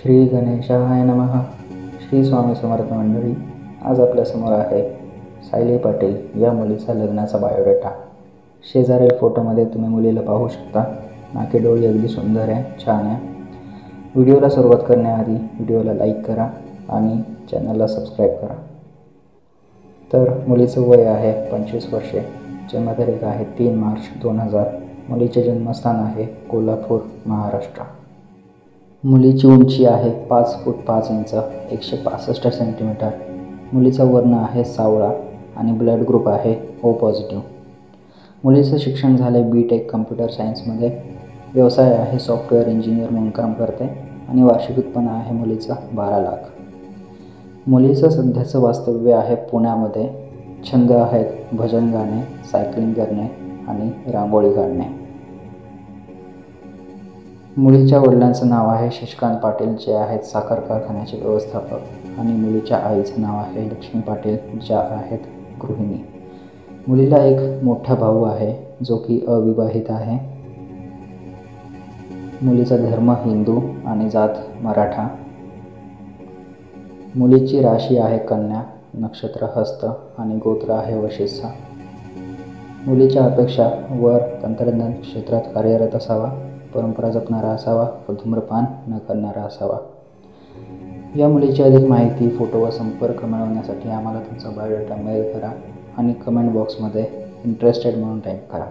श्री गणेशाय नमः. श्री स्वामी समर्थ मंडळी, आज आपल्यासमोर आहे सायली पाटील या मुलीचा लग्नाचा बायोडेटा. शेजारील फोटोमध्ये तुम्ही मुलीला पाहू शकता. नाकेडोळी अगदी सुंदर आहे, छान आहे. व्हिडिओला सुरुवात करण्याआधी व्हिडिओला लाईक करा आणि चॅनलला सबस्क्राईब करा. तर मुलीचं वय आहे 25 वर्षे. जन्मतारीख आहे 3 मार्च 2000. मुलीचे जन्मस्थान आहे कोल्हापूर, महाराष्ट्र. मुलीची उंची आहे 5 फूट 5 इंच 165 सेंटीमीटर. मुलीचा वर्ण आहे सावळा आणि ब्लड ग्रुप आहे O पॉझिटिव्ह. मुलीचं शिक्षण झालं BTech कम्प्युटर सायन्समध्ये. व्यवसाय आहे सॉफ्टवेअर इंजिनियर म्हणून काम करते आणि वार्षिक उत्पन्न आहे मुलीचं 12 लाख. मुलीचं सध्याचं वास्तव्य आहे पुण्यामध्ये. छंद आहेत भजन गाणे, सायकलिंग करणे आणि रांगोळी काढणे. मुलीच्या वडिलांचं नाव आहे शशिकांत पाटील, जे आहेत साखर कारखान्याचे व्यवस्थापक, आणि मुलीच्या आईचं नाव आहे लक्ष्मी पाटील, ज्या आहेत गृहिणी. मुलीला एक मोठा भाऊ आहे जो की अविवाहित आहे. मुलीचा धर्म हिंदू आणि जात मराठा. मुलीची राशी आहे कन्या, नक्षत्र हस्त आणि गोत्र आहे वशिष्ठ. मुलीच्या अपेक्षा वर तंत्रज्ञान क्षेत्रात कार्यरत असावा, परंपरा जपणारा असावा व धूम्रपान न करणारा असावा. या मुलीची अधिक माहिती, फोटो व संपर्क मिळवण्यासाठी आम्हाला तुमचा बायोडेटा मेल करा आणि कमेंट बॉक्समध्ये इंटरेस्टेड म्हणून टाईप करा.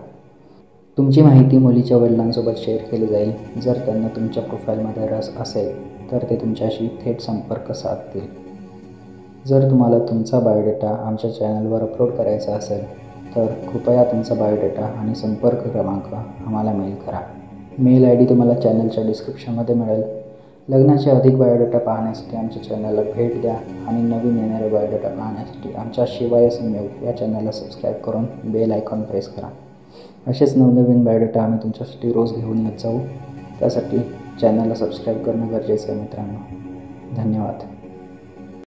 तुमची माहिती मुलीच्या वडिलांसोबत शेअर केली जाईल. जर त्यांना तुमच्या प्रोफाईलमध्ये रस असेल तर ते तुमच्याशी थेट संपर्क साधतील. जर तुम्हाला तुमचा बायोडेटा आमच्या चॅनलवर अपलोड करायचा असेल तर कृपया तुमचा बायोडेटा आणि संपर्क क्रमांक आम्हाला मेल करा. मेल ID तुम्हाला चॅनलच्या डिस्क्रिप्शनमध्ये मिळेल. लग्नाचे अधिक बायोडेटा पाहण्यासाठी आमच्या चॅनलला भेट द्या आणि नवीन येणारे बायोडेटा पाहण्यासाठी आमच्या शिवाय संयोग या चॅनलला सबस्क्राईब करून बेल आयकॉन प्रेस करा. असेच नवनवीन बायोडेटा आम्ही तुमच्यासाठी रोज घेऊन येत जाऊ. त्यासाठी चॅनलला सबस्क्राईब करणं गरजेचं आहे मित्रांनो. धन्यवाद.